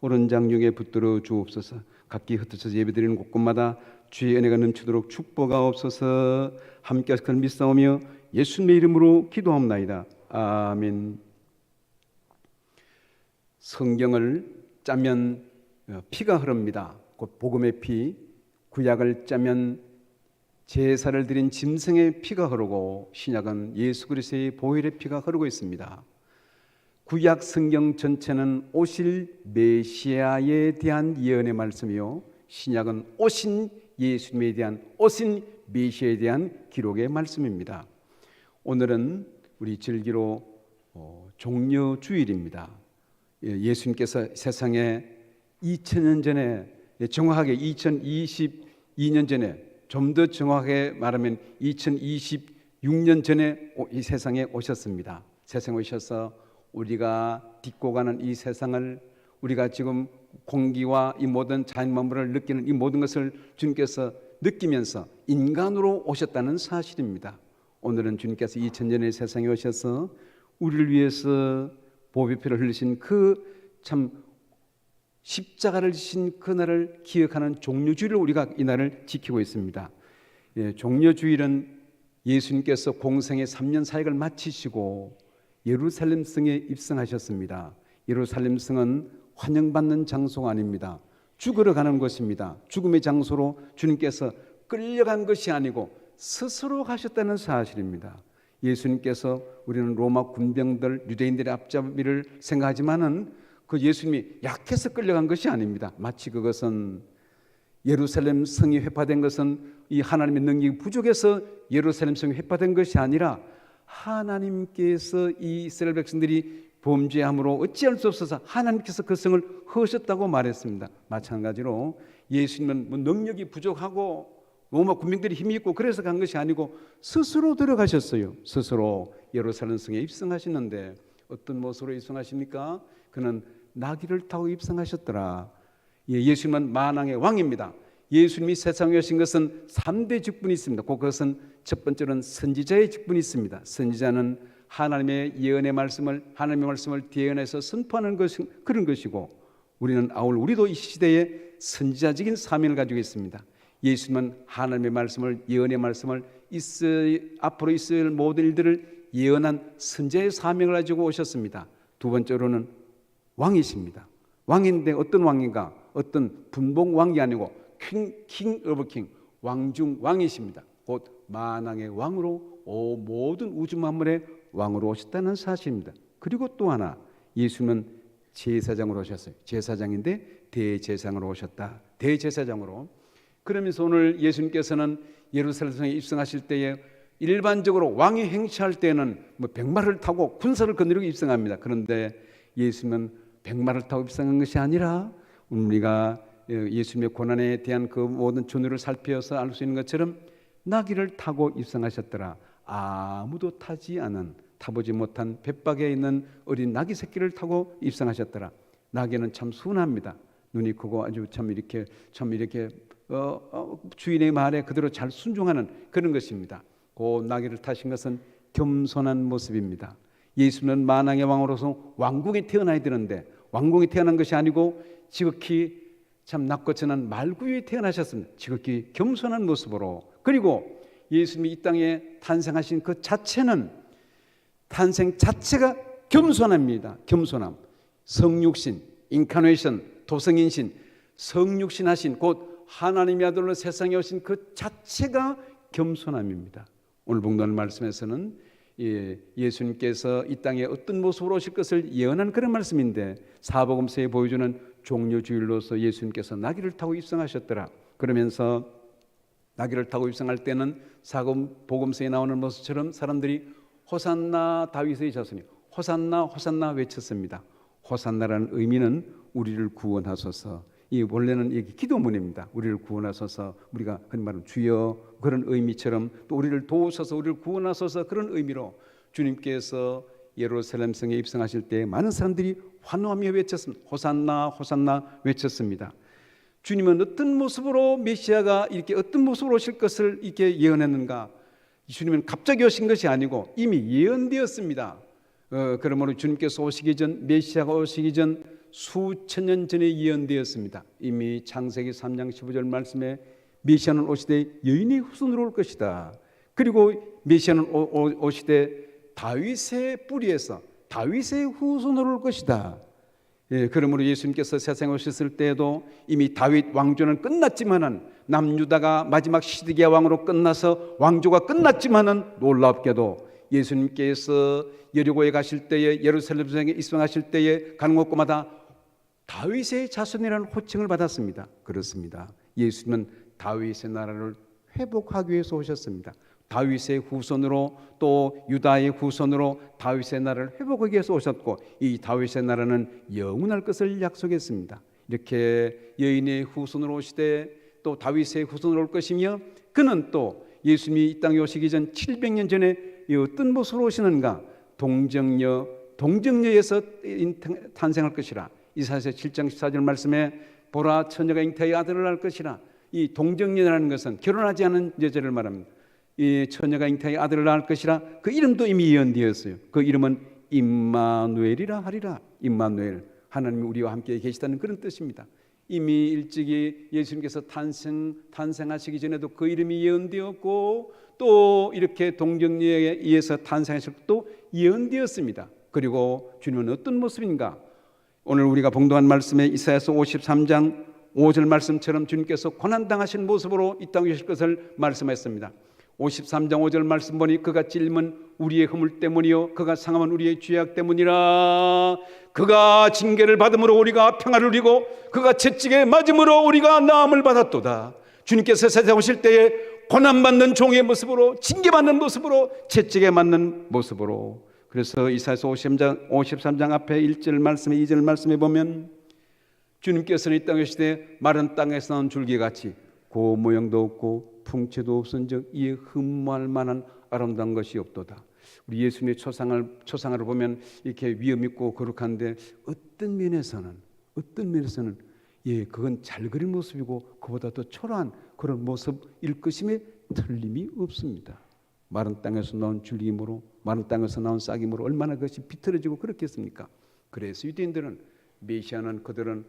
오른 장중에 붙들어 주옵소서. 각기 흩어져서 예배드리는 곳곳마다 주의 은혜가 넘치도록 축복하옵소서. 함께 하시는 믿사오며 예수님의 이름으로 기도합나이다. 아멘. 성경을 짜면 피가 흐릅니다. 곧 복음의 피. 구약을 짜면 제사를 드린 짐승의 피가 흐르고, 신약은 예수 그리스도의 보혈의 피가 흐르고 있습니다. 구약 성경 전체는 오실 메시아에 대한 예언의 말씀이요, 신약은 오신 예수님에 대한, 오신 메시아에 대한 기록의 말씀입니다. 오늘은 우리 절기로 종려주일입니다. 예수님께서 세상에 2000년 전에, 정확하게 2022년 전에, 좀 더 정확하게 말하면 2026년 전에 이 세상에 오셨습니다. 세상에 오셔서 우리가 딛고 가는 이 세상을, 우리가 지금 공기와 이 모든 자연 만물을 느끼는 이 모든 것을 주님께서 느끼면서 인간으로 오셨다는 사실입니다. 오늘은 주님께서 2000년의 세상에 오셔서 우리를 위해서 보배의 피를 흘리신 그 참 십자가를 지신 그날을 기억하는 종려주일을 우리가 이 날을 지키고 있습니다. 종려주일은 예수님께서 공생의 3년 사역을 마치시고 예루살렘 성에 입성하셨습니다. 예루살렘 성은 환영받는 장소가 아닙니다. 죽으러 가는 곳입니다. 죽음의 장소로 주님께서 끌려간 것이 아니고 스스로 가셨다는 사실입니다. 예수님께서, 우리는 로마 군병들, 유대인들의 앞잡이를 생각하지만은 그 예수님이 약해서 끌려간 것이 아닙니다. 마치 그것은 예루살렘 성이 회파된 것은 이 하나님의 능력이 부족해서 예루살렘 성이 회파된 것이 아니라 하나님께서 이 이스라엘 백성들이 범죄함으로 어찌할 수 없어서 하나님께서 그 성을 허셨다고 말했습니다. 마찬가지로 예수님은 뭐 능력이 부족하고 로마 군병들이 힘이 있고 그래서 간 것이 아니고 스스로 들어가셨어요. 스스로 예루살렘 성에 입성하시는데 어떤 모습으로 입성하십니까? 그는 나귀를 타고 입성하셨더라. 예수님은 만왕의 왕입니다. 예수님이 세상에 오신 것은 3대 직분이 있습니다. 그것은 첫 번째로는 선지자의 직분이 있습니다. 선지자는 하나님의 예언의 말씀을, 하나님의 말씀을 대언해서 선포하는 것이 그런 것이고, 우리는 우리도 이 시대에 선지자적인 사명을 가지고 있습니다. 예수님은 하나님의 말씀을, 예언의 말씀을, 앞으로 있을 모든 일들을 예언한 선지자의 사명을 가지고 오셨습니다. 두 번째로는 왕이십니다. 왕인데 어떤 왕인가? 어떤 분봉 왕이 아니고 king of king, 왕중 왕이십니다. 곧 만왕의 왕으로 모든 우주 만물의 왕으로 오셨다는 사실입니다. 그리고 또 하나, 예수님은 제사장으로 오셨어요. 제사장인데 대제사장으로 오셨다. 대제사장으로. 그러면서 오늘 예수님께서는 예루살렘에 입성하실 때에 일반적으로 왕이 행차할 때는 뭐 백마를 타고 군사를 거느리고 입성합니다. 그런데 예수님은 백마를 타고 입성한 것이 아니라, 우리가 예수님의 고난에 대한 그 모든 전후를 살펴서 알 수 있는 것처럼 나귀를 타고 입성하셨더라. 아무도 타보지 못한 벳박에 있는 어린 나귀 새끼를 타고 입성하셨더라. 나귀는 참 순합니다. 눈이 크고 아주 참 이렇게 주인의 말에 그대로 잘 순종하는 그런 것입니다. 그 나귀를 타신 것은 겸손한 모습입니다. 예수는 만왕의 왕으로서 왕궁에 태어나야 되는데 왕궁에 태어난 것이 아니고 지극히 참 낮고 천한 말구유에 태어나셨습니다. 지극히 겸손한 모습으로. 그리고 예수님이 이 땅에 탄생하신 그 자체는, 탄생 자체가 겸손합니다. 겸손함. 성육신, 인카네이션, 도성인신, 성육신하신 곧 하나님의 아들로 세상에 오신 그 자체가 겸손함입니다. 오늘 봉독하는 말씀에서는 예수님께서 이 땅에 어떤 모습으로 오실 것을 예언한 그런 말씀인데, 사복음서에 보여주는 종려주일로서 예수님께서 나귀를 타고 입성하셨더라. 그러면서 나귀를 타고 입성할 때는 사복음서에 나오는 모습처럼 사람들이 호산나 다윗의 자손이, 호산나 호산나 외쳤습니다. 호산나라는 의미는 우리를 구원하소서. 이 원래는 이게 기도문입니다. 우리를 구원하소서, 우리가 흔히 말하는 주여 그런 의미처럼, 또 우리를 도우소서, 우리를 구원하소서 그런 의미로 주님께서 예루살렘 성에 입성하실 때 많은 사람들이 환호하며 외쳤습니다. 호산나 호산나 외쳤습니다. 주님은 어떤 모습으로 메시아가 이렇게 어떤 모습으로 오실 것을 이렇게 예언했는가? 주님은 갑자기 오신 것이 아니고 이미 예언되었습니다. 그러므로 주님께서 오시기 전, 메시아가 오시기 전 수천 년 전에 예언되었습니다. 이미 창세기 3장 15절 말씀에 메시아는 오시되 여인의 후손으로 올 것이다. 그리고 메시아는 오시되 다윗의 뿌리에서 다윗의 후손으로 올 것이다. 예, 그러므로 예수님께서 세상에 오셨을 때에도 이미 다윗 왕조는 끝났지만은 남유다가 마지막 시드기야 왕으로 끝나서 왕조가 끝났지만은 놀랍게도 예수님께서 여리고에 가실 때에 예루살렘에 입성하실 때에 가는 곳마다 다윗의 자손이라는 호칭을 받았습니다. 그렇습니다. 예수님은 다윗의 나라를 회복하기 위해서 오셨습니다. 다윗의 후손으로 또 유다의 후손으로 다윗의 나라를 회복하기 위해서 오셨고 이 다윗의 나라는 영원할 것을 약속했습니다. 이렇게 여인의 후손으로 오시되 또 다윗의 후손으로 올 것이며 그는 또 예수님이 이 땅에 오시기 전 700년 전에 어떤 모습으로 오시는가? 동정녀에서 탄생할 것이라. 이사야서 7장 14절 말씀에 보라 처녀가 잉태하여 아들을 낳을 것이라. 이 동정녀라는 것은 결혼하지 않은 여자를 말합니다. 이 처녀가 잉태하여 아들을 낳을 것이라. 그 이름도 이미 예언되었어요. 그 이름은 임마누엘이라 하리라. 임마누엘, 하나님이 우리와 함께 계시다는 그런 뜻입니다. 이미 일찍이 예수님께서 탄생하시기 전에도 그 이름이 예언되었고 또 이렇게 동정녀에 의해서 탄생하실 것도 예언되었습니다. 그리고 주님은 어떤 모습인가? 오늘 우리가 봉독한 말씀에 이사야서 53장 5절 말씀처럼 주님께서 고난당하신 모습으로 이 땅에 오실 것을 말씀했습니다. 53장 5절 말씀 보니 그가 찔림은 우리의 허물 때문이요 그가 상함은 우리의 죄악 때문이라. 그가 징계를 받음으로 우리가 평화를 누리고 그가 채찍에 맞음으로 우리가 나음을 받았도다. 주님께서 세상에 오실 때에 고난받는 종의 모습으로, 징계받는 모습으로, 채찍에 맞는 모습으로. 그래서 이사야서 53장 앞에 1절 말씀에 2절 말씀에 보면 주님께서는 이 땅에 오시되 마른 땅에서 나온 줄기같이 고 모양도 없고 풍채도 없은즉 이에 흠모할 만한 아름다운 것이 없도다. 우리 예수님의 초상을 보면 이렇게 위험 있고 거룩한데 어떤 면에서는 예, 그건 잘 그린 모습이고 그보다 더 초라한 그런 모습일 것임에 틀림이 없습니다. 마른 땅에서 나온 줄기므로, 마른 땅에서 나온 싹이므로 얼마나 그것이 비틀어지고 그렇겠습니까? 그래서 유대인들은 그들은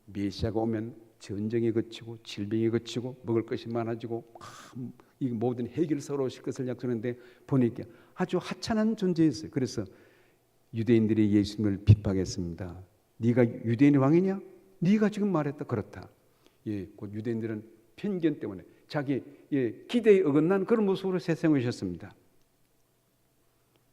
메시아가 오면 전쟁이 그치고 질병이 그치고 먹을 것이 많아지고 이 모든 해결사로 오실 것을 약속했는데 보니까 아주 하찮은 존재였어요. 그래서 유대인들이 예수님을 핍박했습니다. 네가 유대인의 왕이냐? 네가 지금 말했다. 그렇다. 예, 곧 유대인들은 편견 때문에 자기 기대에 어긋난 그런 모습으로 세상에 오셨습니다.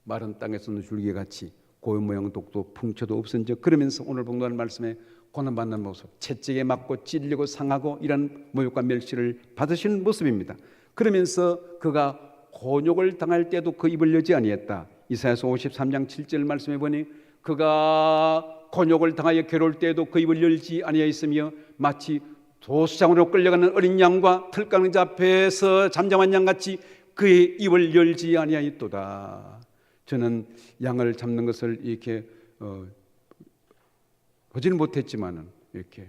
마른 땅에서는 줄기같이 고운 모양 독도 풍채도 없은즉 그러면서 오늘 봉독하는 말씀에 고난받는 모습, 채찍에 맞고 찔리고 상하고 이런 모욕과 멸시를 받으시는 모습입니다. 그러면서 그가 곤욕을 당할 때도 그 입을 여지 아니했다. 이사야서 53장 7절 말씀에 보니 그가 곤욕을 당하여 괴로울 때에도 그 입을 열지 아니하였으며 마치 도수장으로 끌려가는 어린 양과 틀강자 앞에서 잠잠한 양같이 그의 입을 열지 아니하였도다. 저는 양을 잡는 것을 이렇게 보지는 못했지만은 이렇게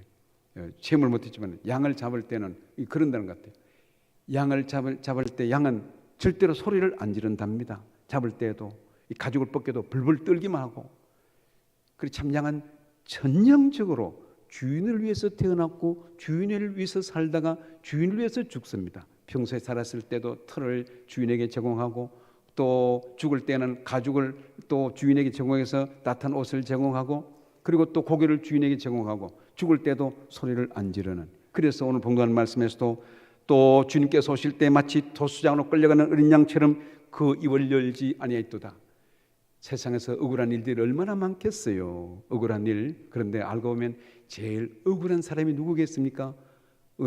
체험을 못했지만 양을 잡을 때는 그런다는 것 같아요. 양을 잡을 때 양은 절대로 소리를 안 지른답니다. 잡을 때에도 이 가죽을 벗겨도 불불 떨기만 하고. 그리고 참 양은 전형적으로 주인을 위해서 태어났고 주인을 위해서 살다가 주인을 위해서 죽습니다. 평소에 살았을 때도 털을 주인에게 제공하고 또 죽을 때는 가죽을 또 주인에게 제공해서 따뜻한 옷을 제공하고 그리고 또 고기를 주인에게 제공하고 죽을 때도 소리를 안 지르는. 그래서 오늘 봉독한 말씀에서도 또 주님께서 오실 때 마치 도수장으로 끌려가는 어린 양처럼 그 입을 열지 아니하였도다. 세상에서 억울한 일들이 얼마나 많겠어요. 억울한 일. 그런데 알고 보면 제일 억울한 사람이 누구겠습니까?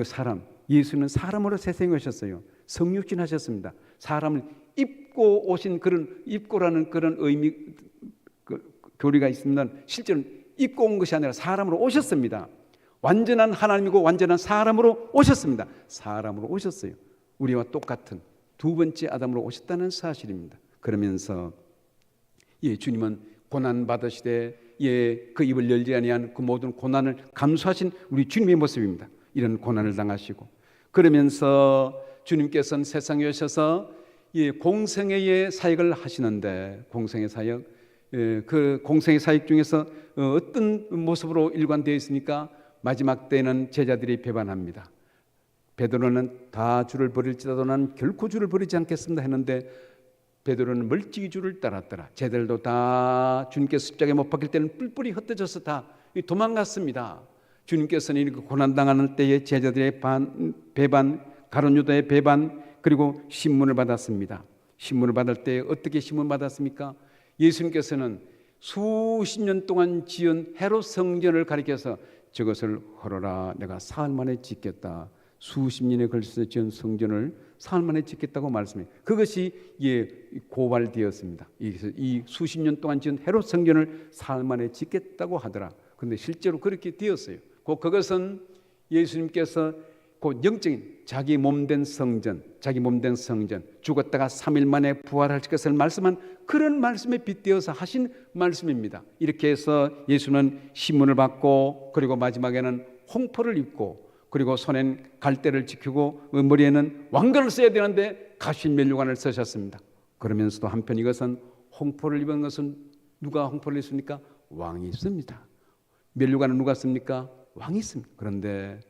사람. 예수는 사람으로 세상에 오셨어요. 성육신 하셨습니다. 사람을 입고 오신 그런 입고라는 그런 의미 교리가 있습니다. 실제로 입고 온 것이 아니라 사람으로 오셨습니다. 완전한 하나님이고 완전한 사람으로 오셨습니다. 사람으로 오셨어요. 우리와 똑같은 두 번째 아담으로 오셨다는 사실입니다. 그러면서 주님은 고난 받으시되 그 입을 열지 아니한 그 모든 고난을 감수하신 우리 주님의 모습입니다. 이런 고난을 당하시고 그러면서 주님께서는 세상에 오셔서 공생애의 사역을 하시는데 공생애 사역 그 공생의 사역 중에서 어떤 모습으로 일관되어 있습니까? 마지막 때에는 제자들이 배반합니다. 베드로는 다 주를 버릴지라도 난 결코 주를 버리지 않겠습니다 했는데 베드로는 멀찍이 주를 따랐더라. 제자들도 다 주님께서 십자가에 못 박힐 때는 뿔뿔이 흩어져서 다 도망갔습니다. 주님께서는 이렇게 고난당하는 때에 제자들의 배반, 가룟 유다의 배반, 그리고 신문을 받았습니다. 신문을 받을 때 어떻게 신문 받았습니까? 예수님께서는 수십 년 동안 지은 헤롯 성전을 가리켜서 저것을 헐어라, 내가 사흘 만에 짓겠다. 수십 년에 걸쳐서 지은 성전을 사흘 만에 짓겠다고 말씀해요. 그것이 고발되었습니다. 이 수십 년 동안 지은 헤롯 성전을 사흘 만에 짓겠다고 하더라. 그런데 실제로 그렇게 되었어요. 그것은 예수님께서 그 영적인 자기 몸된 성전, 죽었다가 3일 만에 부활할 것을 말씀한 그런 말씀에 빗대어서 하신 말씀입니다. 이렇게 해서 예수는 신문을 받고, 그리고 마지막에는 홍포를 입고, 그리고 손엔 갈대를 지키고 머리에는 왕관을 써야 되는데 가시면류관을 쓰셨습니다. 그러면서도 한편 이것은 홍포를 입은 것은 누가 홍포를 입습니까? 왕이 있습니다. 면류관은 누가 씁니까? 왕이 있습니다. 그런데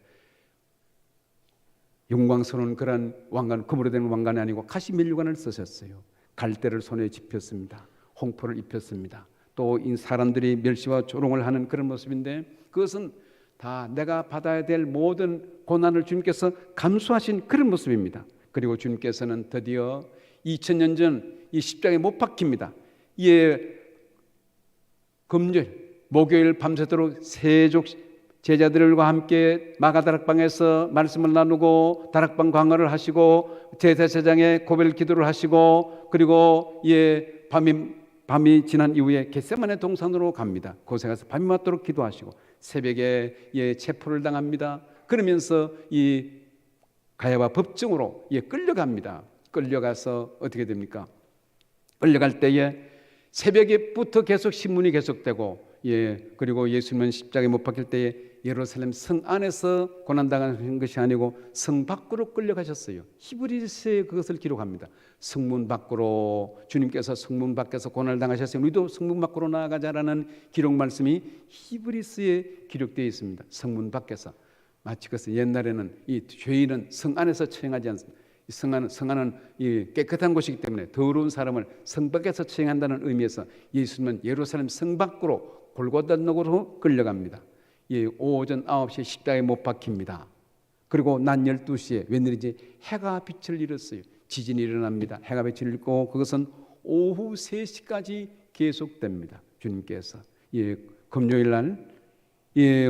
영광스러운 그런 왕관, 금으로 된 왕관이 아니고 가시면류관을 쓰셨어요. 갈대를 손에 짚었습니다. 홍포를 입혔습니다. 또 이 사람들이 멸시와 조롱을 하는 그런 모습인데 그것은 다 내가 받아야 될 모든 고난을 주님께서 감수하신 그런 모습입니다. 그리고 주님께서는 드디어 2000년 전 이 십자가에 못 박힙니다. 금요일, 목요일 밤새도록 세족 제자들과 함께 마가다락방에서 말씀을 나누고 다락방 강화를 하시고 제사장의 고별 기도를 하시고, 그리고 밤이 지난 이후에 겟세마네 동산으로 갑니다. 그곳에 가서 밤이 맞도록 기도하시고 새벽에 체포를 당합니다. 그러면서 이 가야바 법정으로 끌려갑니다. 끌려가서 어떻게 됩니까? 끌려갈 때에 새벽에부터 계속 신문이 계속되고, 그리고 예수님은 십자가에 못 박힐 때에 예루살렘 성 안에서 고난당하는 것이 아니고 성 밖으로 끌려가셨어요. 히브리서에 그것을 기록합니다. 성문 밖으로, 주님께서 성문 밖에서 고난을 당하셨어요. 우리도 성문 밖으로 나아가자라는 기록 말씀이 히브리서에 기록되어 있습니다. 성문 밖에서. 마치 그것은 옛날에는 이 죄인은 성 안에서 처형하지 않습니다. 성 안은 깨끗한 곳이기 때문에 더러운 사람을 성 밖에서 처형한다는 의미에서 예수님은 예루살렘 성 밖으로 골고다역으로 끌려갑니다. 오전 9시에 십자가에 못 박힙니다. 그리고 낮 12시에 웬일인지 해가 빛을 잃었어요. 지진이 일어납니다. 해가 빛을 잃고 그것은 오후 3시까지 계속됩니다. 주님께서 금요일 날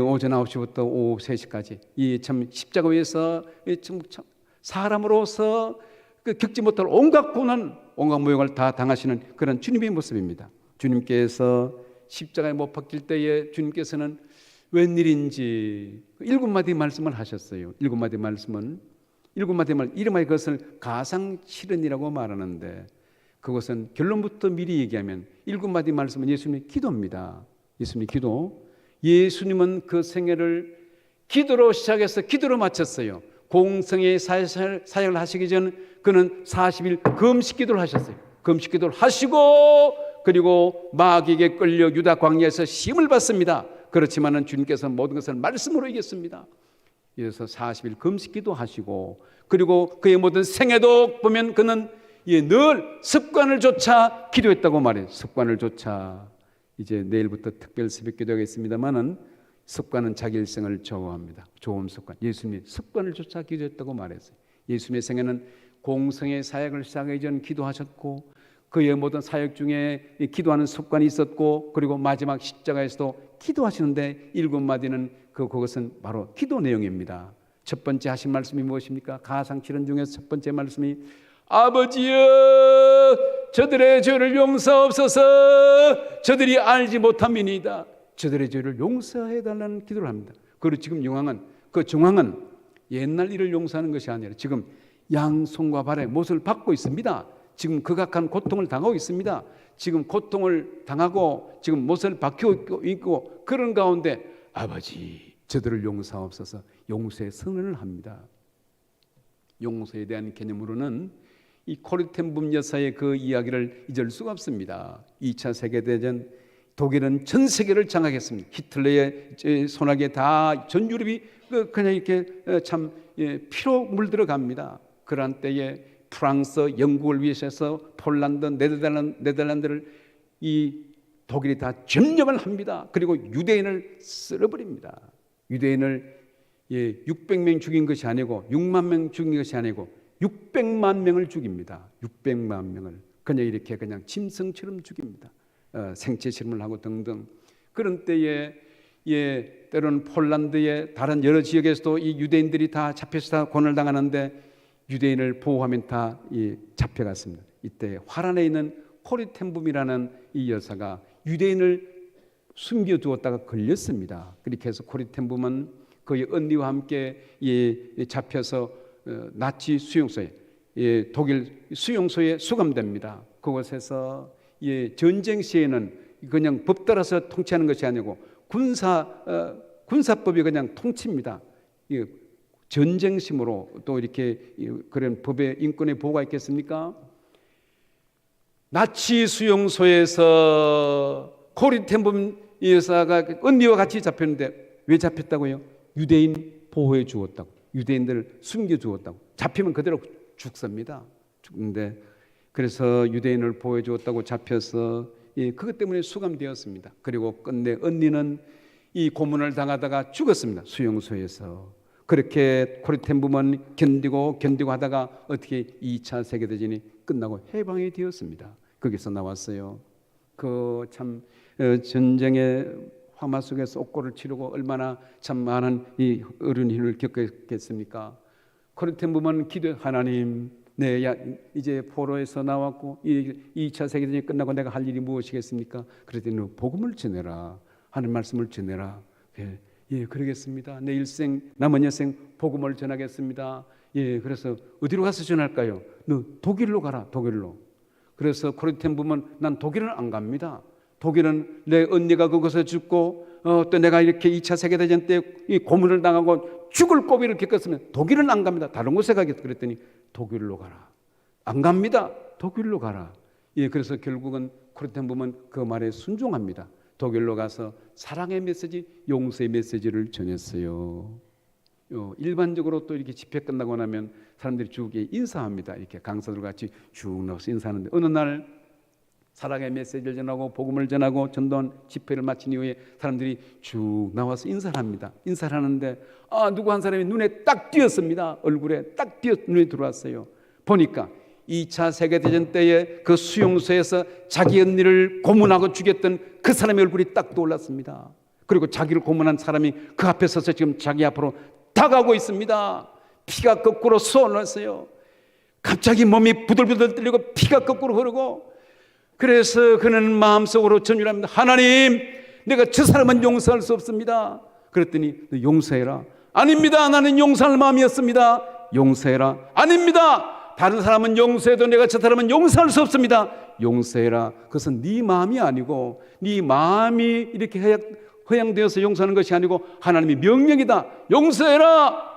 오전 9시부터 오후 3시까지 참 십자가 위에서 사람으로서 겪지 못할 온갖 고난, 온갖 모욕을 다 당하시는 그런 주님의 모습입니다. 주님께서 십자가에 못 박힐 때에 주님께서는 웬일인지 7마디 말씀을 하셨어요. 7마디 말씀은 이름하여 그것을 가상실현이라고 말하는데, 그것은 결론부터 미리 얘기하면 7마디 말씀은 예수님의 기도입니다. 예수님의 기도. 예수님은 그 생애를 기도로 시작해서 기도로 마쳤어요. 공생의 사역을 하시기 전 그는 40일 금식기도를 하셨어요. 금식기도를 하시고, 그리고 마귀에게 끌려 유다 광야에서 시험을 받습니다. 그렇지만은 주님께서 모든 것을 말씀으로 이겼습니다. 그래서 40일 금식기도 하시고, 그리고 그의 모든 생애도 보면 그는 늘 습관을 좇아 기도했다고 말해요. 습관을 좇아. 이제 내일부터 특별 새벽기도 하겠습니다만은 습관은 자기 일생을 좌우합니다. 좋은 습관. 예수님이 습관을 좇아 기도했다고 말했어요. 예수님의 생애는 공생의 사역을 시작하기 전 기도하셨고, 그의 모든 사역 중에 기도하는 습관이 있었고, 그리고 마지막 십자가에서도 기도하시는데 7마디는 그것은 바로 기도 내용입니다. 첫 번째 하신 말씀이 무엇입니까? 가상실현 중에서 첫 번째 말씀이 아버지여 저들의 죄를 용서하옵소서, 저들이 알지 못함이니이다. 저들의 죄를 용서해달라는 기도를 합니다. 그리고 지금 정황은 옛날 일을 용서하는 것이 아니라 지금 양손과 발에 못을 받고 있습니다. 지금 극악한 고통을 당하고 있습니다. 지금 고통을 당하고 지금 못을 박히고 있고 그런 가운데 아버지 저들을 용서하옵소서, 용서의 선언을 합니다. 용서에 대한 개념으로는 이 코르텐붐 여사의 그 이야기를 잊을 수가 없습니다. 2차 세계대전 독일은 전 세계를 장악했습니다. 히틀러의 손아귀에 다 전 유럽이 그냥 이렇게 참 피로 물들어갑니다. 그러한 때에 프랑스, 영국을 위해서 폴란드, 네덜란드를 이 독일이 다 점령을 합니다. 그리고 유대인을 쓸어버립니다. 유대인을 600명 죽인 것이 아니고 6만 명 죽인 것이 아니고 600만 명을 죽입니다. 600만 명을 그냥 이렇게 그냥 짐승처럼 죽입니다. 생체 실험을 하고 등등. 그런 때에 때로는 폴란드의 다른 여러 지역에서도 이 유대인들이 다 잡혀서 다 고난을 당하는데 유대인을 보호하면 다 잡혀갔습니다. 이때 화란에 있는 코르텐붐이라는 이 여사가 유대인을 숨겨두었다가 걸렸습니다. 그렇게 해서 코르텐붐은 그의 언니와 함께 잡혀서 나치 수용소에 독일 수용소에 수감됩니다. 그곳에서 전쟁 시에는 그냥 법 따라서 통치하는 것이 아니고 군사법이 그냥 통치입니다. 전쟁심으로 또 이렇게 그런 법의 인권의 보호가 있겠습니까? 나치 수용소에서 코르텐붐 여사가 언니와 같이 잡혔는데 왜 잡혔다고요? 유대인 보호해 주었다고, 유대인들을 숨겨 주었다고. 잡히면 그대로 죽습니다. 죽는데 그래서 유대인을 보호해 주었다고 잡혀서 그것 때문에 수감되었습니다. 그리고 끝내 언니는 이 고문을 당하다가 죽었습니다. 수용소에서. 그렇게 코르텐붐은 견디고 하다가 어떻게 2차 세계대전이 끝나고 해방이 되었습니다. 거기서 나왔어요. 그 참 전쟁의 화마 속에서 옥고를 치르고 얼마나 참 많은 이 어려운 힘을 겪었겠습니까? 코르텐붐은 기도, 하나님, 이제 포로에서 나왔고 2차 세계대전이 끝나고 내가 할 일이 무엇이겠습니까? 그랬더니 너 복음을 전해라. 하는 말씀을 전해라. 그러겠습니다. 내 일생 남은 여생 복음을 전하겠습니다. 그래서 어디로 가서 전할까요? 너 독일로 가라. 독일로. 그래서 코르텐붐은 난 독일은 안 갑니다. 독일은 내 언니가 거기서 죽고 또 내가 이렇게 2차 세계대전 때 이 고문을 당하고 죽을 고비를 겪었으면 독일은 안 갑니다. 다른 곳에 가겠다. 그랬더니 독일로 가라. 안 갑니다. 독일로 가라. 그래서 결국은 코르텐붐은 그 말에 순종합니다. 독일로 가서 사랑의 메시지, 용서의 메시지를 전했어요. 일반적으로 또 이렇게 집회 끝나고 나면 사람들이 쭉 인사합니다. 이렇게 강사들 같이 쭉 나와서 인사하는데 어느 날 사랑의 메시지를 전하고 복음을 전하고 전도한 집회를 마친 이후에 사람들이 쭉 나와서 인사를 합니다. 인사를 하는데 누구 한 사람이 눈에 딱 띄었습니다. 얼굴에 딱 띄어 눈에 들어왔어요. 보니까 2차 세계대전 때에 그 수용소에서 자기 언니를 고문하고 죽였던 그 사람의 얼굴이 딱 떠올랐습니다. 그리고 자기를 고문한 사람이 그 앞에 서서 지금 자기 앞으로 다가오고 있습니다. 피가 거꾸로 쏟아졌어요. 갑자기 몸이 부들부들 떨리고 피가 거꾸로 흐르고, 그래서 그는 마음속으로 전율합니다. 하나님, 내가 저 사람은 용서할 수 없습니다. 그랬더니 너 용서해라. 아닙니다. 나는 용서할 마음이었습니다. 용서해라. 아닙니다. 다른 사람은 용서해도 내가 저 사람은 용서할 수 없습니다. 용서해라. 그것은 네 마음이 아니고 네 마음이 이렇게 허양되어서 용서하는 것이 아니고 하나님의 명령이다. 용서해라.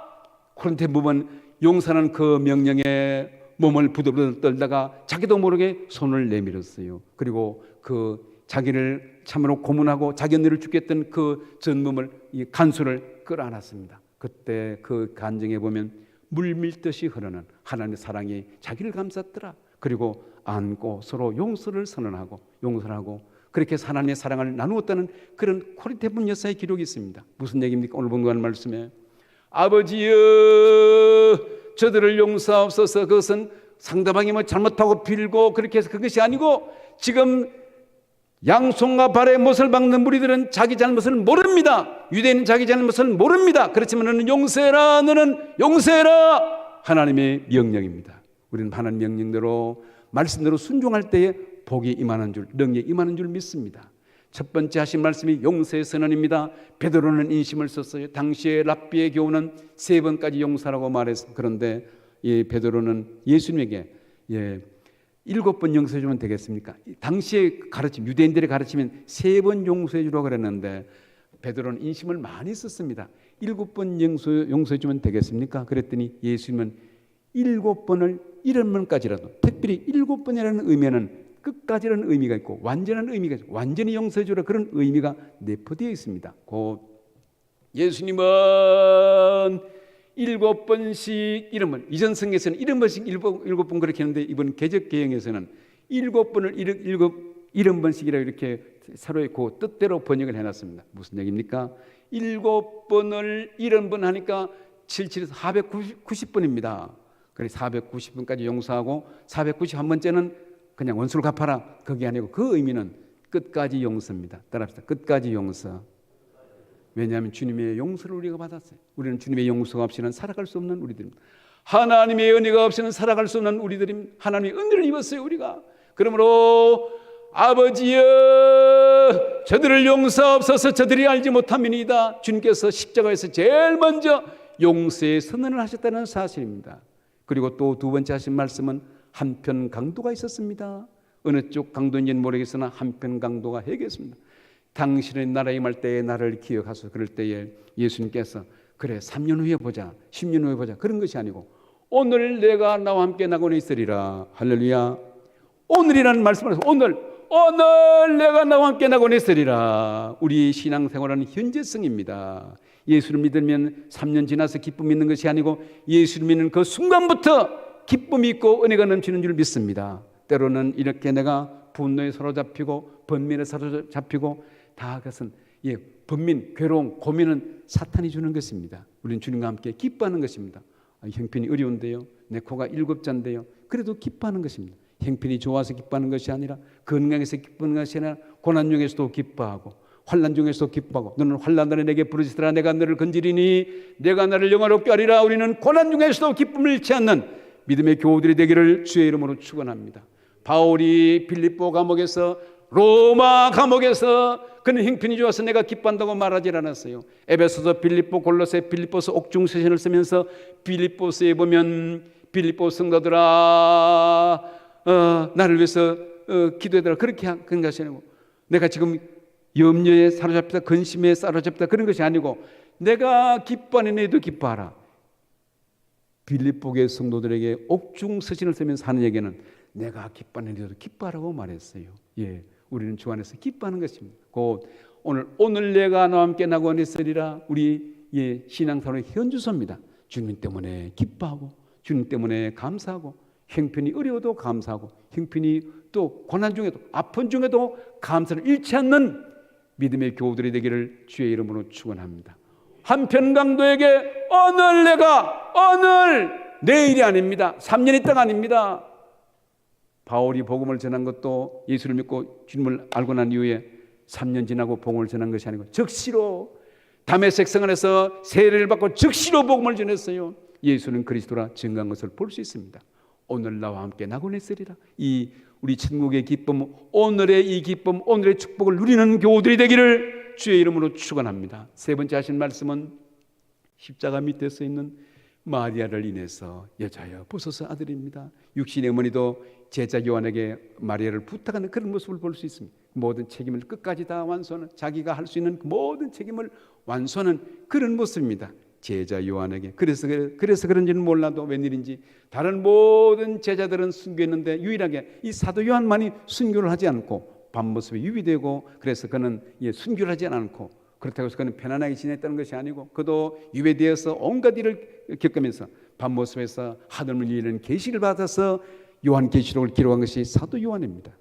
코르텐붐은 용서하는 그 명령에 몸을 부들부들 떨다가 자기도 모르게 손을 내밀었어요. 그리고 그 자기를 참으로 고문하고 자기 언니를 죽였던 그 전몸을, 이 간수를 끌어안았습니다. 그때 그 간증에 보면 물 밀듯이 흐르는 하나님의 사랑이 자기를 감쌌더라. 그리고 안고 서로 용서를 선언하고 용서를 하고 그렇게 해서 하나님의 사랑을 나누었다는 그런 코르텐붐 여사의 기록이 있습니다. 무슨 얘기입니까? 오늘 본문의 말씀에 아버지여 저들을 용서하옵소서. 그것은 상대방이 뭐 잘못하고 빌고 그렇게 해서 그것이 아니고 지금 양손과 발에 못을 박는 무리들은 자기 잘못을 모릅니다. 유대인은 자기 잘못을 모릅니다. 그렇지만 너는 용서해라. 너는 용서해라. 하나님의 명령입니다. 우리는 하나님 명령대로 말씀대로 순종할 때에 복이 임하는 줄, 능력이 임하는 줄 믿습니다. 첫 번째 하신 말씀이 용서의 선언입니다. 베드로는 인심을 썼어요. 당시에 랍비의 교훈은 3번까지 용서라고 말했어요. 그런데 이 베드로는 예수님에게 7번 용서해 주면 되겠습니까? 당시에 가르침, 유대인들의 가르침은 3번 용서해 주라고 그랬는데 베드로는 인심을 많이 썼습니다. 7번 용서해 주면 되겠습니까? 그랬더니 예수님은 7번을 이런 번까지라도, 특별히 7번이라는 의미는 끝까지라는 의미가 있고 완전한 의미가 있고 완전히 용서해 주라 그런 의미가 내포되어 있습니다. 예수님은 7번씩 이런 번, 이전 성경에서는 이런 번씩 7번 그렇게 했는데 이번 개역 개정에서는 7번을 이런 번씩이라고 이렇게 서로의 그 뜻대로 번역을 해놨습니다. 무슨 얘기입니까? 7번을 이런 번 하니까 77에서 490번입니다. 그래 490번까지 용서하고 491번째는 그냥 원수를 갚아라, 그게 아니고 그 의미는 끝까지 용서입니다. 따라합시다. 끝까지 용서. 왜냐하면 주님의 용서를 우리가 받았어요. 우리는 주님의 용서가 없이는 살아갈 수 없는 우리들입니다. 하나님의 은혜가 없이는 살아갈 수 없는 우리들입니다. 하나님의 은혜를 입었어요 우리가. 그러므로 아버지여 저들을 용서하옵소서, 저들이 알지 못함이니이다. 주님께서 십자가에서 제일 먼저 용서의 선언을 하셨다는 사실입니다. 그리고 또 두 번째 하신 말씀은 한편 강도가 있었습니다. 어느 쪽 강도인지는 모르겠으나 한편 강도가 해결했습니다. 당신의 나라에 임할 때에 나를 기억하소서. 그럴 때에 예수님께서 그래 3년 후에 보자, 10년 후에 보자 그런 것이 아니고 오늘 내가 나와 함께 나곤 있으리라. 할렐루야. 오늘이라는 말씀을 해서 오늘 내가 나와 함께 나곤 있으리라. 우리 신앙생활은 현재성입니다. 예수를 믿으면 3년 지나서 기쁨이 있는 것이 아니고 예수를 믿는 그 순간부터 기쁨이 있고 은혜가 넘치는 줄 믿습니다. 때로는 이렇게 내가 분노에 사로잡히고 번민에 사로잡히고 다 그것은 번민, 괴로움, 고민은 사탄이 주는 것입니다. 우리는 주님과 함께 기뻐하는 것입니다. 형편이 어려운데요, 내 코가 7자인데요, 그래도 기뻐하는 것입니다. 형편이 좋아서 기뻐하는 것이 아니라 건강해서 기뻐하는 것이 아니라 고난 중에서도 기뻐하고 환난 중에서도 기뻐하고 너는 환난날에 내게 부르시더라 내가 너를 건지리니 내가 나를 영화롭게 하리라. 우리는 고난 중에서도 기쁨을 잃지 않는 믿음의 교우들이 되기를 주의 이름으로 축원합니다. 바울이 빌립보 감옥에서 로마 감옥에서 그는 형편이 좋아서 내가 기뻐한다고 말하지 않았어요. 에베소서, 빌립보, 골로새, 빌립보서 옥중 서신을 쓰면서 빌립보서에 보면 빌립보 성도들아 나를 위해서 기도해달라 그렇게 한 것이 아니고 내가 지금 염려에 사로잡히다 근심에 사로잡히다 그런 것이 아니고 내가 기뻐하는 너희도 기뻐하라. 빌립보의 성도들에게 옥중 서신을 쓰면서 하는 얘기는 내가 기뻐하는 너희도 기뻐하라고 말했어요. 우리는 주 안에서 기뻐하는 것입니다. 곧 오늘 내가 너와 함께 나고 있으리라. 우리 신앙생활의 현주소입니다. 주님 때문에 기뻐하고 주님 때문에 감사하고 형편이 어려워도 감사하고 형편이 또 고난 중에도 아픈 중에도 감사를 잃지 않는 믿음의 교우들이 되기를 주의 이름으로 축원합니다. 한편 강도에게 오늘 내일이 아닙니다. 3년 있다가 아닙니다. 바울이 복음을 전한 것도 예수를 믿고 주님을 알고 난 이후에 3년 지나고 복음을 전한 것이 아니고 즉시로 다메섹 성안에서 세례를 받고 즉시로 복음을 전했어요. 예수는 그리스도라 증거한 것을 볼 수 있습니다. 오늘 나와 함께 나곤 있으리라. 우리 천국의 기쁨, 오늘의 이 기쁨, 오늘의 축복을 누리는 교우들이 되기를 주의 이름으로 축원합니다. 세 번째 하신 말씀은 십자가 밑에 서 있는 마리아를 인해서 여자여 보소서 아들입니다. 육신의 어머니도 제자 요한에게 마리아를 부탁하는 그런 모습을 볼 수 있습니다. 모든 책임을 끝까지 다 완수하는, 자기가 할 수 있는 모든 책임을 완수하는 그런 모습입니다. 제자 요한에게. 그래서 그런지는 몰라도 웬일인지 다른 모든 제자들은 순교했는데 유일하게 이 사도 요한만이 순교를 하지 않고 밤모습에 유비되고, 그래서 그는 순교를 하지 않고, 그렇다고 해서 그는 편안하게 지냈다는 것이 아니고 그도 유배되어서 온갖 일을 겪으면서 밤모습에서 하늘을 열리는 계시를 받아서 요한계시록을 기록한 것이 사도 요한입니다.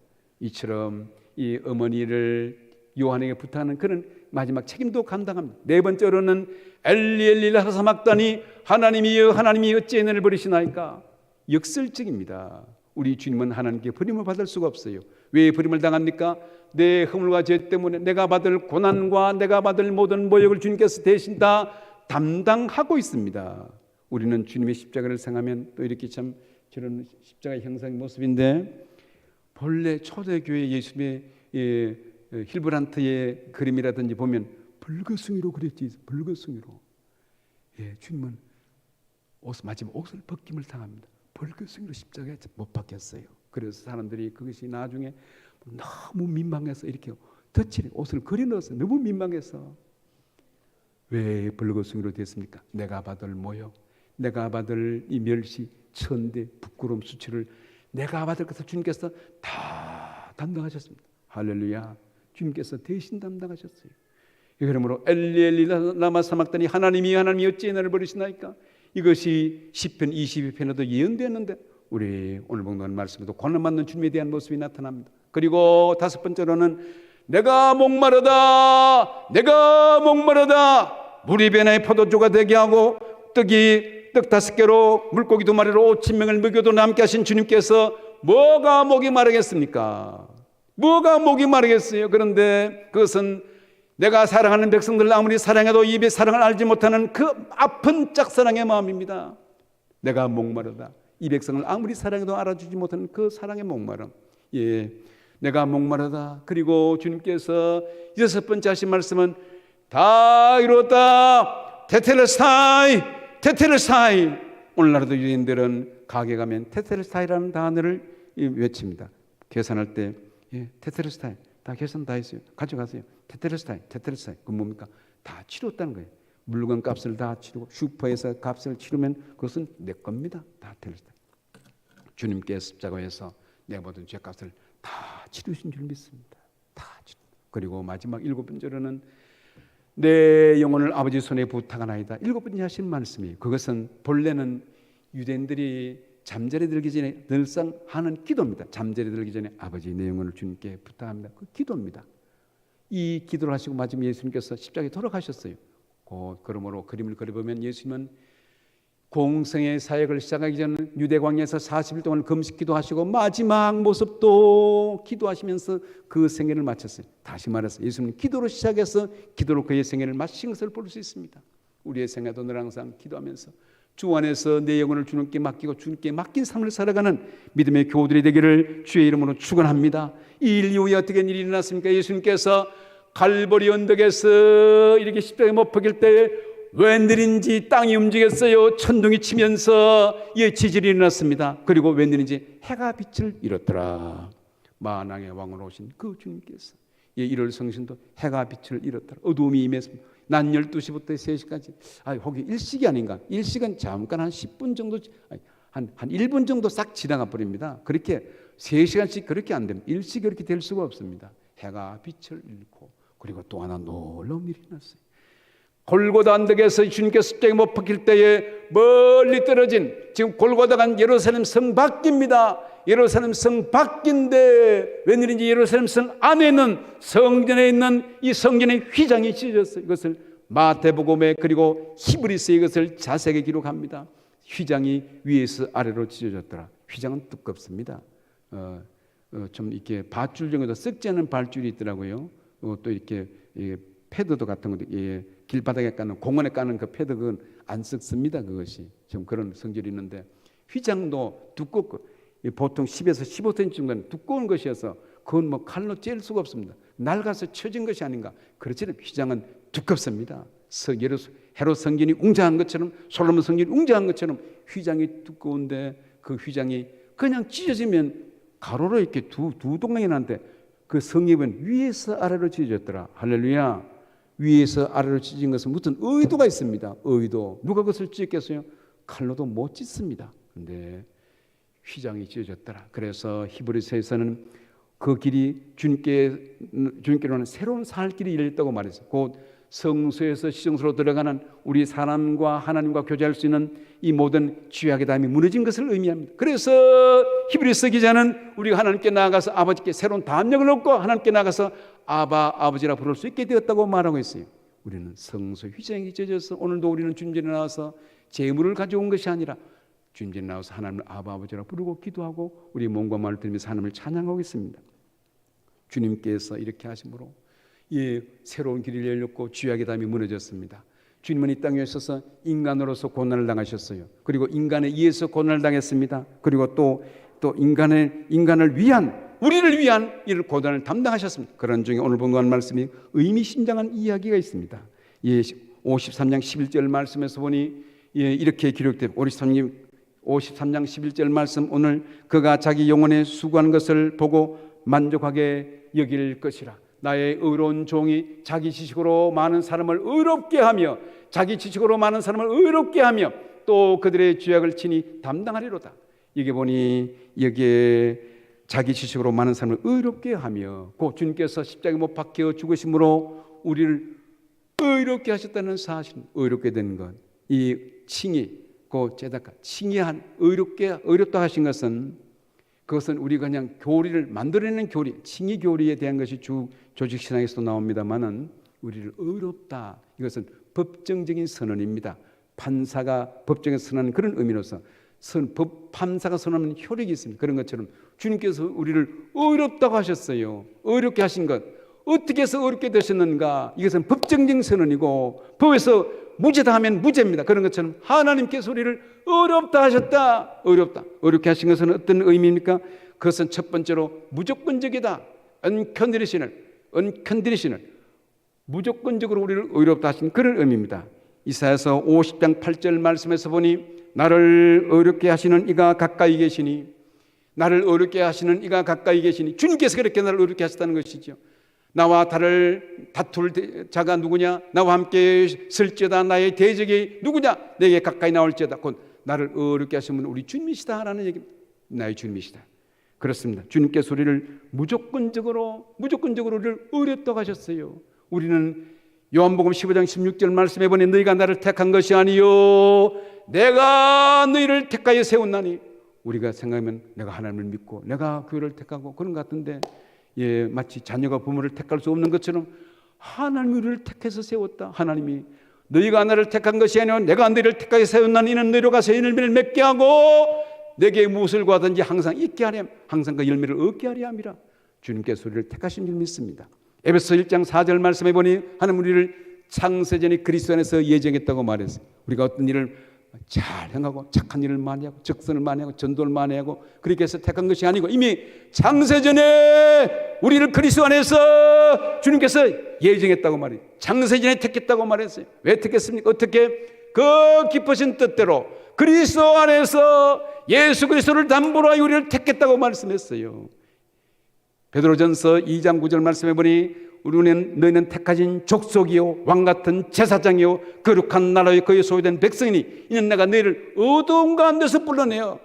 이처럼 이 어머니를 요한에게 부탁하는 그런 마지막 책임도 감당합니다. 네 번째로는 엘리 라마 사박다니 하나님이여 어찌 너를 버리시나이까. 역설적입니다. 우리 주님은 하나님께 버림을 받을 수가 없어요. 왜 버림을 당합니까? 내 허물과 죄 때문에 내가 받을 고난과 내가 받을 모든 모욕을 주님께서 대신 다 담당하고 있습니다. 우리는 주님의 십자가를 생각하면 또 이렇게 참 저런 십자가의 형상의 모습인데, 본래 초대교회 예수님의 힐브란트의 그림이라든지 보면 붉은숭이로 그렸지. 붉은숭이로. 주님은 마지막 옷을 벗김을 당합니다. 붉은숭이로 십자가에 못 박혔어요. 그래서 사람들이 그것이 나중에 너무 민망해서 이렇게 덧칠해 옷을 그려 넣었어요. 너무 민망해서. 왜 붉은숭이로 됐습니까? 내가 받을 모욕, 내가 받을 이 멸시, 천대, 부끄러움, 수치를 내가 받을 것을 주님께서 다 담당하셨습니다. 할렐루야. 주님께서 대신 담당하셨어요. 그러므로 엘리 라마 사막다니 하나님이 어찌 나를 버리시나이까. 이것이 시편 22편에도 예언되었는데 우리 오늘 봉독하는 말씀에도 권한받는 주님에 대한 모습이 나타납니다. 그리고 다섯 번째로는 내가 목마르다 물이 변화의 포도주가 되게 하고 떡 5개로 물고기 2마리로 5,000명을 먹여도 남게 하신 주님께서 뭐가 목이 마르겠습니까? 뭐가 목이 마르겠어요? 그런데 그것은 내가 사랑하는 백성들 아무리 사랑해도 입에 사랑을 알지 못하는 그 아픈 짝사랑의 마음입니다. 내가 목마르다. 이 백성을 아무리 사랑해도 알아주지 못하는 그 사랑의 목마름. 예, 내가 목마르다. 그리고 주님께서 6번째 하신 말씀은 다 이뤘다. 테텔레스타이. 오늘날에도 유대인들은 가게 가면 테텔레스타이라는 단어를 외칩니다. 계산할 때 테텔레스타이. 다 계산 다 했어요. 가져가세요. 테텔레스타이. 그 뭡니까? 다 치렀다는 거예요. 물건 값을 다 치르고 슈퍼에서 값을 치르면 그것은 내 겁니다. 다 테텔레스타이. 주님께 십자가에서 내 모든 죄값을 다 치르신 줄 믿습니다. 다 치르. 그리고 마지막 7번째로는 내 영혼을 아버지 손에 부탁하나이다. 7번째 하신 말씀이 그것은 본래는 유대인들이 잠자리 들기 전에 늘상 하는 기도입니다. 잠자리 들기 전에 아버지 내 영혼을 주님께 부탁합니다. 그 기도입니다. 이 기도를 하시고 마지막 예수님께서 십자가에 돌아가셨어요. 그러므로 그림을 그려보면 예수님은 공생의 사역을 시작하기 전 유대 광야에서 40일 동안 금식 기도하시고 마지막 모습도 기도하시면서 그 생애를 마쳤어요. 다시 말해서 예수님은 기도로 시작해서 기도로 그의 생애를 마친 것을 볼 수 있습니다. 우리의 생애도 늘 항상 기도하면서 주 안에서 내 영혼을 주님께 맡기고 주님께 맡긴 삶을 살아가는 믿음의 교우들이 되기를 주의 이름으로 축원합니다. 이 일 이후에 어떻게 일이 일어났습니까? 예수님께서 갈보리 언덕에서 이렇게 십자가에 못 박힐 때에 웬일인지 땅이 움직였어요. 천둥이 치면서 지진이 일어났습니다. 그리고 웬일인지 해가 빛을 잃었더라. 만왕의 왕으로 오신 그 주님께서 1월 성신도 해가 빛을 잃었더라. 어두움이 임했습니다. 낮 12시부터 3시까지 혹이 일식이 아닌가. 일식은 잠깐 한 10분 정도 한 1분 정도 싹 지나가 버립니다. 그렇게 3시간씩 그렇게 안 됩니다. 일식이 그렇게 될 수가 없습니다. 해가 빛을 잃고 그리고 또 하나 놀라운 일이 일어났어요. 골고다 언덕에서 주님께서 십자가에 못 박힐 때에 멀리 떨어진 지금 골고다가 예루살렘 성 밖입니다. 예루살렘 성 밖인데 웬일인지 예루살렘 성 안에는 성전에 있는 이 성전의 휘장이 찢어졌어요. 이것을 마태복음에 그리고 히브리서에 이것을 자세하게 기록합니다. 휘장이 위에서 아래로 찢어졌더라. 휘장은 두껍습니다. 좀 이렇게 밧줄 정도 썩지 않은 밧줄이 있더라고요. 또 이렇게 패드도 같은 것도 길바닥에 까는 공원에 까는 그 패드 그건 안 썩습니다. 그것이 좀 그런 성질이 있는데 휘장도 두껍고 보통 10에서 15cm 정도는 두꺼운 것이어서 그건 뭐 칼로 찔 수가 없습니다. 낡아서 쳐진 것이 아닌가. 그렇지만 휘장은 두껍습니다. 헤롯 성전이 웅장한 것처럼 솔로몬 성전이 웅장한 것처럼 휘장이 두꺼운데 그 휘장이 그냥 찢어지면 가로로 이렇게 두 동강이 나는데 그 성읍은 위에서 아래로 찢어졌더라. 할렐루야. 위에서 아래로 찢어진 것은 무슨 의도가 있습니다. 의도. 누가 그것을 찢겠어요? 칼로도 못 찢습니다. 그런데 휘장이 찢어졌더라. 그래서 히브리서에서는 그 길이 주님께로는 새로운 살 길이 열렸다고 말했어요. 곧 성소에서 시정소로 들어가는 우리 사람과 하나님과 교제할 수 있는 이 모든 죄악의 담이 무너진 것을 의미합니다. 그래서 히브리서 기자는 우리가 하나님께 나아가서 아버지께 새로운 담력을 얻고 하나님께 나아가서 아버지라 부를 수 있게 되었다고 말하고 있어요. 우리는 성소 휘장이 찢어져서 오늘도 우리는 주님전에 나와서 재물을 가져온 것이 아니라 주님전에 나와서 하나님을 아버지라 부르고 기도하고 우리 몸과 마음을 들으면서 하나님을 찬양하고 있습니다. 주님께서 이렇게 하심으로 새로운 길이 열렸고 죄악의 담이 무너졌습니다. 주님은 이 땅에 오셔서 인간으로서 고난을 당하셨어요. 그리고 인간에 의해서 고난을 당했습니다. 그리고 또 인간을 위한 우리를 위한 이 고난을 담당하셨습니다. 그런 중에 오늘 본문한 말씀이 의미심장한 이야기가 있습니다. 53장 11절 말씀에서 보니 이렇게 기록되고 53장 11절 말씀 오늘 그가 자기 영혼에 수고하는 것을 보고 만족하게 여길 것이라. 나의 의로운 종이 자기 지식으로 많은 사람을 의롭게 하며 자기 지식으로 많은 사람을 의롭게 하며 또 그들의 죄악을 친히 담당하리로다. 여기 보니 여기에 자기 지식으로 많은 사람을 의롭게 하며 고 주님께서 십자가에 못 박혀 죽으심으로 우리를 의롭게 하셨다는 사실, 의롭게 된 것, 이 칭의, 그 제다가 칭의한 의롭다 하신 것은 그것은 우리가 그냥 교리를 만들어내는 교리, 칭의 교리에 대한 것이 조직 신앙에서도 나옵니다만은 우리를 의롭다, 이것은 법정적인 선언입니다. 판사가 법정에 선언하는 그런 의미로서 판사가 선언하는 효력이 있습니다. 그런 것처럼 주님께서 우리를 의롭다고 하셨어요. 의롭게 하신 것, 어떻게 해서 의롭게 되셨는가? 이것은 법정적인 선언이고, 법에서 무죄다 하면 무죄입니다. 그런 것처럼 하나님께서 우리를 의롭다 하셨다. 의롭게 하신 것은 어떤 의미입니까? 그것은 첫 번째로 무조건적이다. unconditional, 무조건적으로 우리를 의롭다 하신 그런 의미입니다. 이사야서 50장 8절 말씀에서 보니 나를 의롭게 하시는 이가 가까이 계시니, 나를 의롭게 하시는 이가 가까이 계시니, 주님께서 그렇게 나를 의롭게 하셨다는 것이죠. 나와 다툴 자가 누구냐? 나와 함께 쓸지어다. 나의 대적이 누구냐? 내게 가까이 나올지어다. 곧 나를 의롭게 하시는 우리 주님이시다 라는 얘기입니다. 나의 주님이시다. 그렇습니다. 주님께서 우리를 무조건적으로 우리를 의롭다고 하셨어요. 우리는 요한복음 15장 16절 말씀해 보니 너희가 나를 택한 것이 아니요 내가 너희를 택하여 세웠나니. 우리가 생각하면 내가 하나님을 믿고 내가 교회를 택하고 그런 것 같은데, 마치 자녀가 부모를 택할 수 없는 것처럼 하나님이 우리를 택해서 세웠다. 하나님이 너희가 나를 택한 것이 아니요 내가 너희를 택하여 세웠나니 이는 너희로 가서 열매를 맺게 하고 내게 무엇을 구하든지 항상 있게 하렴, 항상 그 열매를 얻게 하려 함이라. 주님께서 우리를 택하신 줄 믿습니다. 에베소 1장 4절 말씀해 보니 하나님 우리를 창세전에 그리스도 안에서 예정했다고 말했어요. 우리가 어떤 일을 잘 행하고 착한 일을 많이 하고 적선을 많이 하고 전도를 많이 하고 그렇게 해서 택한 것이 아니고 이미 창세전에 우리를 그리스도 안에서 주님께서 예정했다고 말해요. 창세전에 택했다고 말했어요. 왜 택했습니까? 어떻게? 그 기쁘신 뜻대로 그리스도 안에서 예수 그리스도를 담보로 하여 우리를 택했다고 말씀했어요. 베드로전서 2장 9절 말씀해 보니 너희는 택하신 족속이요 왕같은 제사장이요 거룩한 나라의 거의 소유된 백성이니 이는 내가 너희를 어두운 가운데서 불러내어.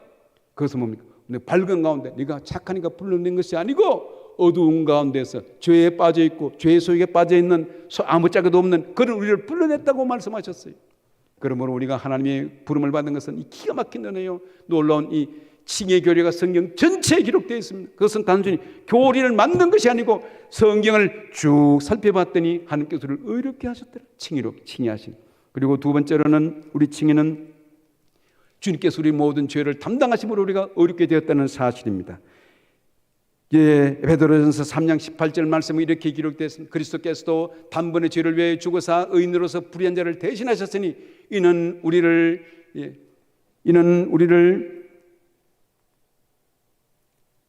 그것은 뭡니까? 밝은 가운데 네가 착하니까 불러낸 것이 아니고 어두운 가운데서 죄에 빠져있고 죄의 소유에 빠져있는 아무짝에도 없는 그런 우리를 불러냈다고 말씀하셨어요. 그러므로 우리가 하나님의 부름을 받은 것은 이 기가 막힌 은혜요, 놀라운 이 칭의 교리가 성경 전체에 기록되어 있습니다. 그것은 단순히 교리를 만든 것이 아니고 성경을 쭉 살펴봤더니 하나님께서 우리를 의롭게 하셨더라. 칭의하신. 그리고 두 번째로는 우리 칭의는 주님께서 우리 모든 죄를 담당하심으로 우리가 의롭게 되었다는 사실입니다. 베드로전서 3장 18절 말씀은 이렇게 기록되어 있습니다. 그리스도께서도 단번에 죄를 위해 죽어서 의인으로서 불의한 자를 대신하셨으니 이는 우리를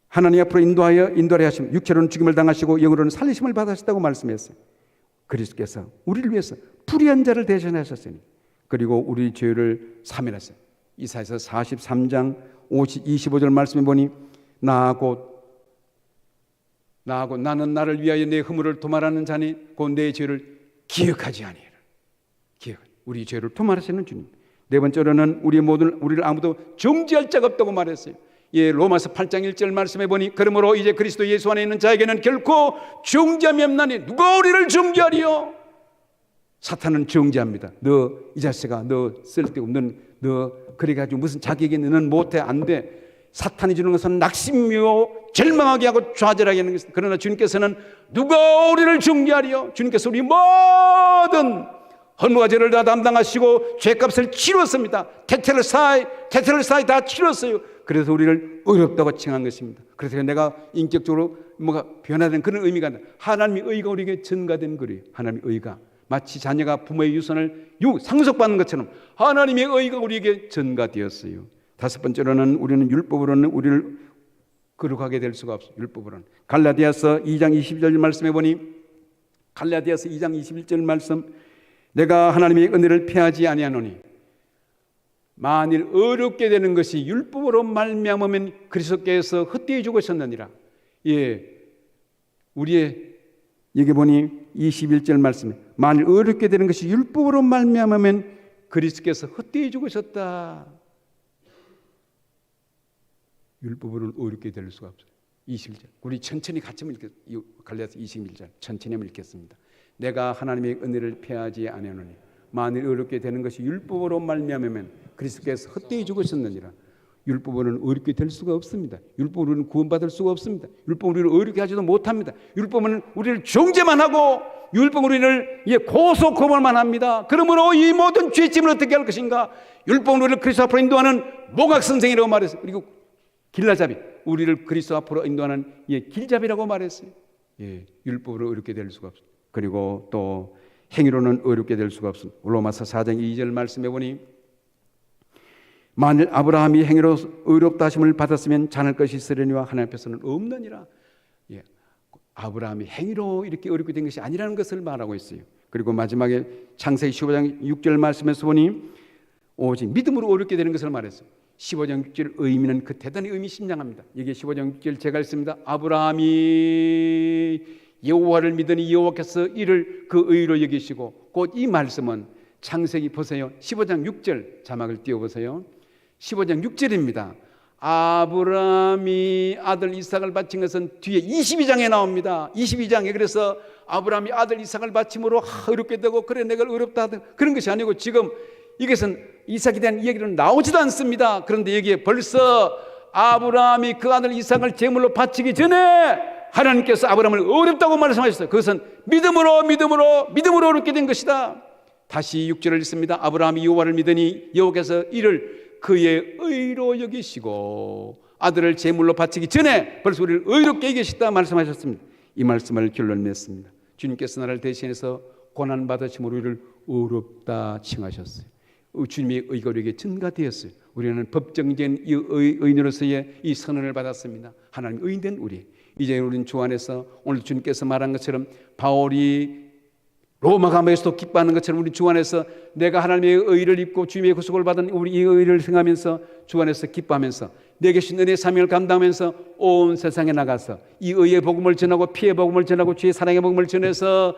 하나님 앞으로 인도하려 하시며 육체로는 죽임을 당하시고 영으로는 살리심을 받으셨다고 말씀했어요. 그리스도께서 우리를 위해서 불의한 자를 대신하셨으니 그리고 우리 죄를 사면하셨어요. 이사야서 43장 25절 말씀해 보니 나는 나를 위하여 내 허물을 도말하는 자니 곧 내 죄를 기억하지 아니하리라. 우리 죄를 도말하시는 주님. 네 번째로는 우리를 아무도 정죄할 자가 없다고 말했어요. 로마서 8장 1절 말씀해 보니 그러므로 이제 그리스도 예수 안에 있는 자에게는 결코 정죄함이 없나니 누가 우리를 정죄하리요? 사탄은 정죄합니다. 너 이 자식아, 너 쓸데없는 너 그래가지고 무슨 자격이 너는 못해, 안 돼. 사탄이 주는 것은 낙심이요 절망하게 하고 좌절하게 하는 것입니다. 그러나 주님께서는 누가 우리를 정죄하리요? 주님께서 우리 모든 헌무와 죄를 다 담당하시고 죄값을 치렀습니다. 테텔사이 다 치렀어요. 그래서 우리를 의롭다고 칭한 것입니다. 그래서 내가 인격적으로 뭐가 변화된 그런 의미가 아니라 하나님의 의가 우리에게 전가된 거예요. 하나님의 의가 마치 자녀가 부모의 유산을 상속받는 것처럼 하나님의 의가 우리에게 전가되었어요. 다섯 번째로는 우리는 율법으로는 우리를 거룩하게 될 수가 없어요. 율법으로는 갈라디아서 2장 21절 말씀해 보니 갈라디아서 2장 21절 말씀 내가 하나님의 은혜를 피하지 아니하노니 만일 어렵게 되는 것이 율법으로 말미암으면 그리스도께서 헛되이 죽으셨느니라. 우리의 여기 보니 21절 말씀에 만일 어렵게 되는 것이 율법으로 말미암으면 그리스도께서 헛되이 죽으셨다. 율법으로는 어렵게 될 수가 없어요. 21절. 우리 천천히 같이 읽겠습니다. 갈라디아서 21절 천천히 읽겠습니다. 내가 하나님의 은혜를 패하지 아니하노니 만일 어렵게 되는 것이 율법으로 말미암으면 그리스도께서 헛되이 죽으셨느니라. 율법으로는 어렵게 될 수가 없습니다. 율법으로는 구원받을 수가 없습니다. 율법으로는 어렵게 하지도 못합니다. 율법은 우리를 정죄만 하고 율법으로 우리를 고소고발만 합니다. 그러므로 이 모든 죄짐을 어떻게 할 것인가? 율법으로 우리를 그리스도 앞으로 인도하는 목학선생이라고 말했어요. 그리고 길라잡이, 우리를 그리스도 앞으로 인도하는 길잡이라고 말했어요. 율법으로 어렵게 될 수가 없습니다. 그리고 또 행위로는 어렵게 될 수가 없습니다. 로마서 4장 2절 말씀해 보니 만일 아브라함이 행위로 의롭다 하심을 받았으면 자날 것이 있으려니와 하나님 앞에서는 없느니라. 아브라함이 행위로 이렇게 어렵게 된 것이 아니라는 것을 말하고 있어요. 그리고 마지막에 창세기 15장 6절 말씀에서 보니 오직 믿음으로 어렵게 되는 것을 말했어요. 15장 6절 의미는 그 대단히 의미심장합니다. 이게 15장 6절 제가 읽습니다. 아브라함이 여호와를 믿으니 여호와께서 이를 그 의로 여기시고, 곧 이 말씀은 창세기 보세요. 15장 6절 자막을 띄워보세요. 15장 6절입니다. 아브라함이 아들 이삭을 바친 것은 뒤에 22장에 나옵니다. 22장에. 그래서 아브라함이 아들 이삭을 바침으로 어렵게 되고 그래 내가 어렵다 하던 그런 것이 아니고, 지금 이것은 이삭에 대한 이야기는 나오지도 않습니다. 그런데 여기에 벌써 아브라함이 그 아들 이삭을 제물로 바치기 전에 하나님께서 아브라함을 어렵다고 말씀하셨어요. 그것은 믿음으로 어렵게 된 것이다. 다시 6절을 읽습니다. 아브라함이 여호와를 믿으니 여호와께서 이를 그의 의로 여기시고 아들을 제물로 바치기 전에 벌써 우리를 의롭게 여기시다 말씀하셨습니다. 이 말씀을 결론 맺습니다. 주님께서 나를 대신해서 고난받으심으로 우리를 의롭다 칭하셨어요. 주님의 의가 우리에게 증가되었어요. 우리는 법정된 의인으로서의 이 선언을 받았습니다. 하나님 의인된 우리, 이제 우리는 주 안에서 오늘 주님께서 말한 것처럼 바울이 로마 감옥에서도 기뻐하는 것처럼 우리 주 안에서 내가 하나님의 의를 입고 주님의 구속을 받은 우리 이 의를 생각하면서 주 안에서 기뻐하면서 내게 주신 은혜의 사명을 감당하면서 온 세상에 나가서 이 의의 복음을 전하고 피의 복음을 전하고 주의 사랑의 복음을 전해서